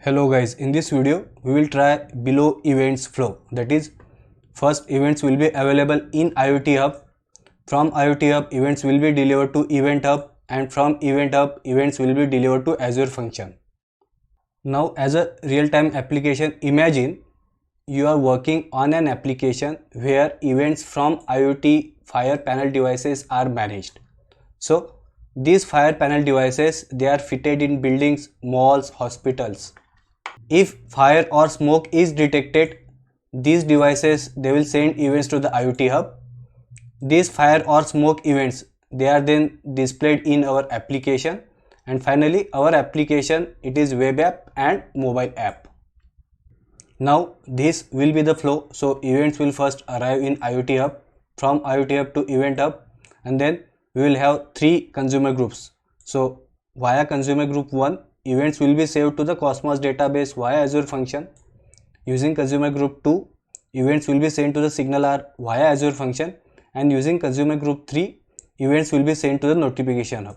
Hello guys, in this video we will try below events flow. That is, first events will be available in IoT Hub. From IoT Hub, events will be delivered to Event Hub, and from Event Hub, events will be delivered to Azure Function. Now, as a real-time application, imagine you are working on an application where events from IoT fire panel devices are managed. So these fire panel devices, they are fitted in buildings, malls, hospitals. If fire or smoke is detected, these devices, they will send events to the IoT Hub. These fire or smoke events, they are then displayed in our application, and finally our application, it is web app and mobile app. Now this will be the flow. So events will first arrive in IoT Hub, from IoT Hub to Event Hub, and then we will have three consumer groups. So via consumer group 1, events will be saved to the Cosmos database via Azure Function. Using consumer group 2, events will be sent to the SignalR via Azure Function, and using consumer group 3, events will be sent to the Notification Hub.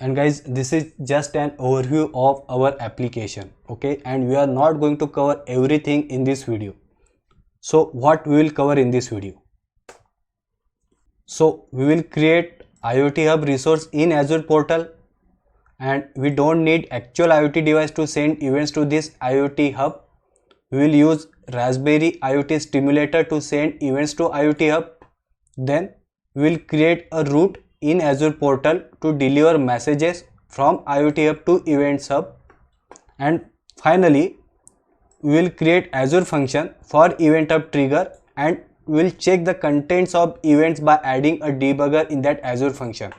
And guys, this is just an overview of our application, okay, and we are not going to cover everything in this video. So what we will cover in this video? So we will create IoT Hub resource in Azure portal, and we don't need actual IoT device to send events to this IoT Hub. We will use Raspberry IoT Stimulator to send events to IoT Hub. Then we will create a route in Azure portal to deliver messages from IoT Hub to Events Hub. And finally, we will create Azure function for Event Hub trigger, and we will check the contents of events by adding a debugger in that Azure function.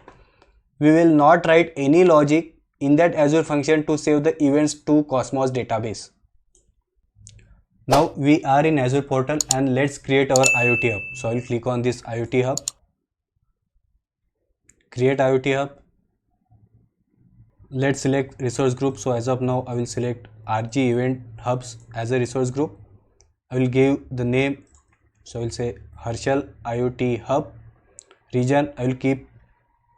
We will not write any logic in that Azure function to save the events to Cosmos database. Now we are in Azure portal, and let's create our IoT Hub. So I will click on this IoT Hub, create IoT Hub. Let's select resource group. So as of now, I will select RG Event Hubs as a resource group. I will give the name. So I will say Harshal IoT Hub. Region I will keep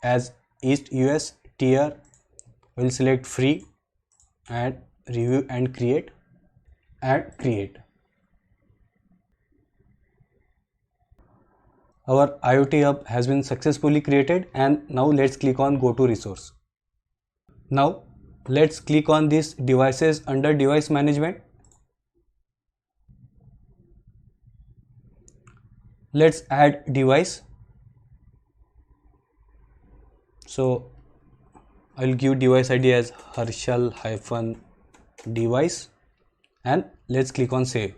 as East US. Tier I will select free, and review and create, and create. Our IoT Hub has been successfully created, and now let's click on go to resource. Now let's click on this devices under device management. Let's add device. So I'll give device ID as Harshal-device, and let's click on save.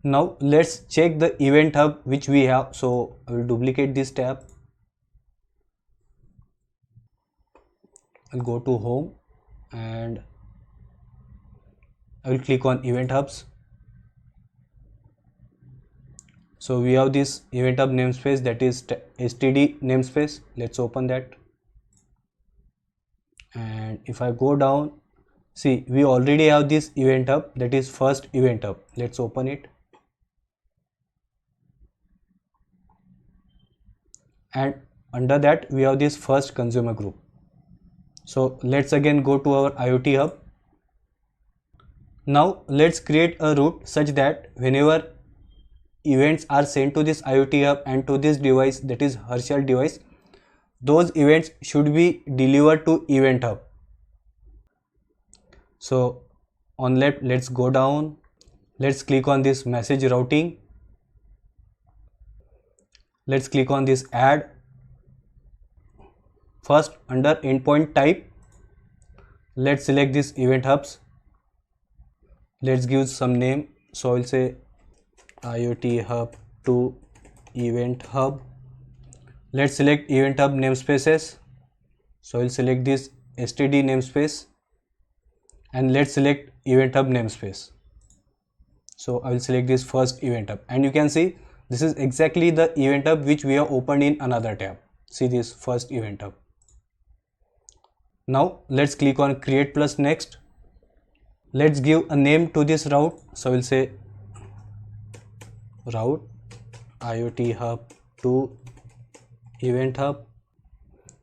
Now let's check the Event Hub which we have. So I will duplicate this tab. I'll go to home, and I will click on Event Hubs. So we have this Event Hub namespace, that is std namespace. Let's open that. And if I go down, see, we already have this Event Hub, that is first Event Hub. Let's open it. And under that we have this first consumer group. So let's again go to our IoT Hub. Now let's create a route such that whenever events are sent to this IoT Hub and to this device, that is Harshal device, those events should be delivered to Event Hub. So on left, let's go down. Let's click on this message routing. Let's click on this add. First, under endpoint type, let's select this Event Hubs. Let's give some name. So I will say IoT Hub to Event Hub. Let's select Event Hub namespaces. So I will select this std namespace, and let's select Event Hub namespace. So I will select this first Event Hub, and you can see this is exactly the Event Hub which we have opened in another tab. See this first Event Hub. Now let's click on create plus next. Let's give a name to this route. So I will say route IoT Hub to Event Hub.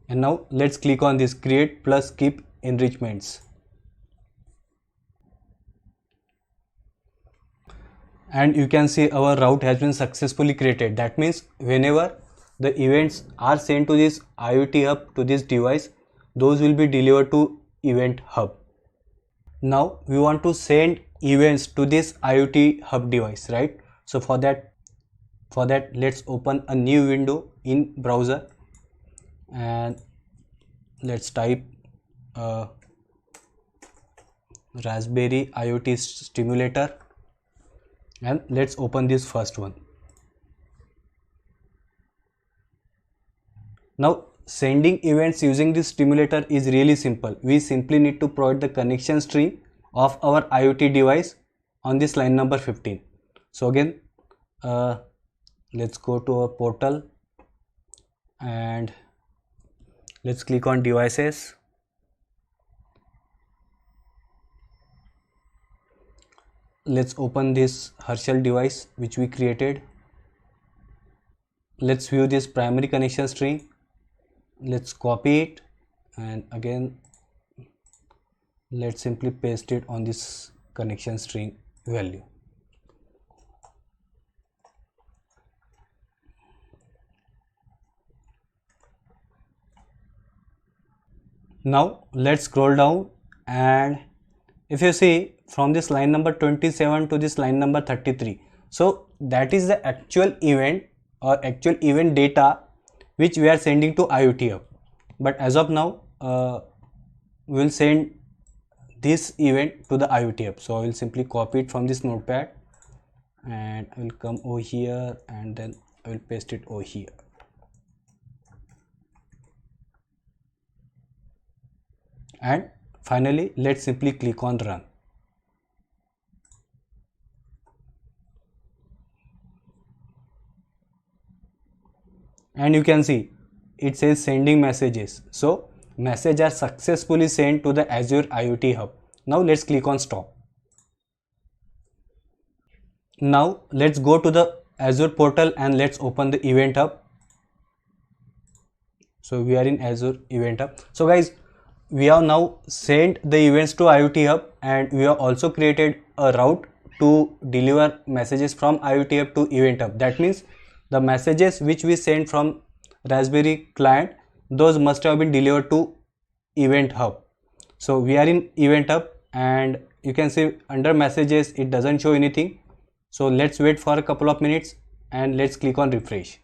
And now let's click on this create plus keep enrichments. And you can see our route has been successfully created. That means whenever the events are sent to this IoT hub, to this device, those will be delivered to event hub. Now we want to send events to this IoT hub device, right? So for that let's open a new window in browser and let's type Raspberry IoT Stimulator, and let's open this first one. Now sending events using this stimulator is really simple. We simply need to provide the connection string of our IoT device on this line number 15. So again let's go to our portal and let's click on devices. Let's open this Herschel device which we created. Let's view this primary connection string. Let's copy it and again let's simply paste it on this connection string value. Now let's scroll down, and if you see from this line number 27 to this line number 33, so that is the actual event or actual event data which we are sending to IoT hub. But as of now we will send this event to the IoT hub. So I will simply copy it from this notepad and I will come over here and then I will paste it over here. And finally let's simply click on run. And you can see it says sending messages. So messages are successfully sent to the Azure IoT hub. Now let's click on stop. Now let's go to the Azure portal and let's open the event hub. So we are in Azure event hub. So guys, we have now sent the events to IoT hub and we have also created a route to deliver messages from IoT hub to event hub. That means the messages which we send from Raspberry client, those must have been delivered to event hub. So we are in event hub and you can see under messages it doesn't show anything. So let's wait for a couple of minutes and let's click on refresh.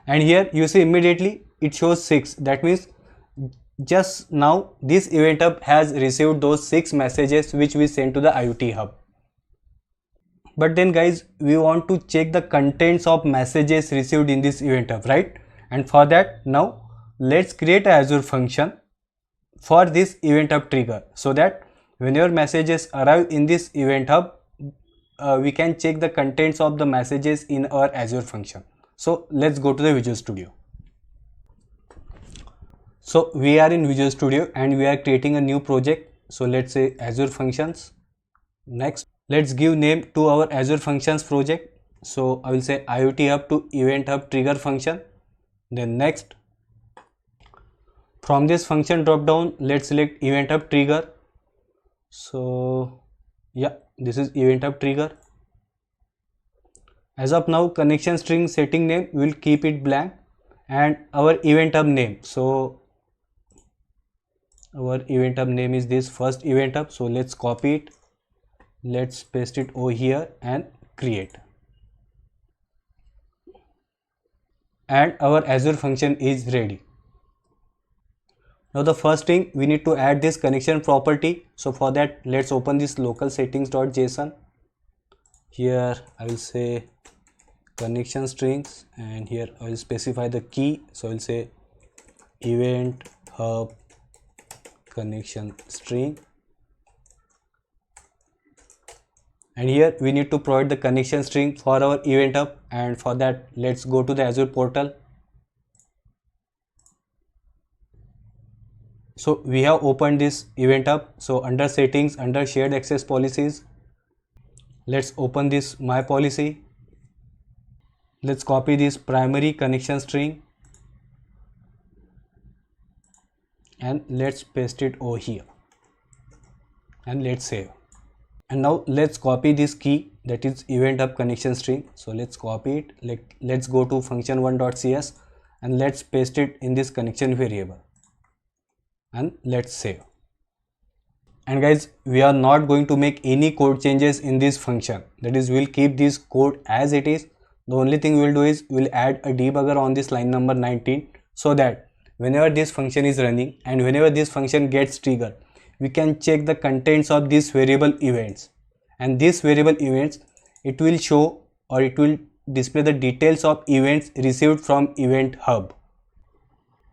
And here you see immediately it shows 6. That means just now this event hub has received those 6 messages which we sent to the IoT hub. But then guys, we want to check the contents of messages received in this event hub, right? And for that, now let's create a Azure function for this event hub trigger, so that whenever messages arrive in this event hub, we can check the contents of the messages in our Azure function. So let's go to the Visual Studio. So we are in Visual Studio and we are creating a new project. So let's say Azure Functions. Next, let's give name to our Azure Functions project. So I will say IoT Hub to Event Hub Trigger function. Then next, from this function drop down, let's select Event Hub Trigger. So yeah, this is Event Hub Trigger. As of now, connection string setting name, we will keep it blank, and our event hub name. So our event hub name is this first event hub. So let's copy it, let's paste it over here and create. And our Azure function is ready. Now the first thing, we need to add this connection property. So for that, let's open this local settings.json. Here I will say connection strings, and here I will specify the key. So I will say event hub connection string, and here we need to provide the connection string for our event hub, and for that let's go to the Azure portal. So we have opened this event hub. So under settings, under shared access policies, let's open this my policy. Let's copy this primary connection string and let's paste it over here and let's save. And now let's copy this key, that is event hub connection string. So let's copy it, like let's go to function1.cs and let's paste it in this connection variable and let's save. And guys, we are not going to make any code changes in this function, that is we'll keep this code as it is. The only thing we'll do is we'll add a debugger on this line number 19, so that whenever this function is running and whenever this function gets triggered, we can check the contents of these variable events, and these variable events, it will show or it will display the details of events received from event hub.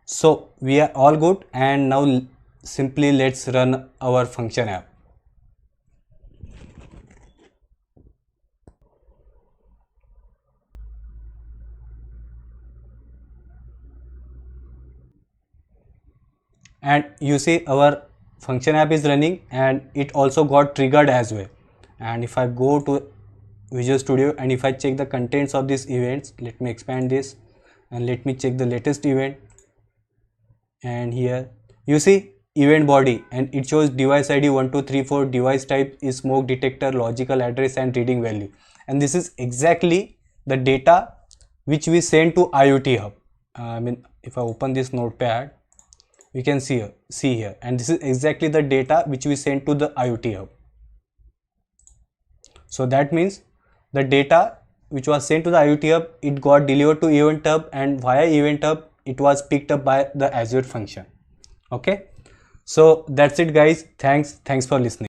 So we are all good, and now simply let's run our function app. And you see our function app is running and it also got triggered as well. And if I go to Visual Studio and if I check the contents of these events, let me expand this and let me check the latest event. And here you see event body, and it shows device ID 1234, device type is smoke detector, logical address and reading value. And this is exactly the data which we send to IoT Hub. I mean, if I open this notepad, you can see here, and this is exactly the data which we sent to the IoT Hub. So that means the data which was sent to the IoT Hub, it got delivered to Event Hub, and via Event Hub it was picked up by the Azure Function. Okay, so that's it guys. Thanks for listening.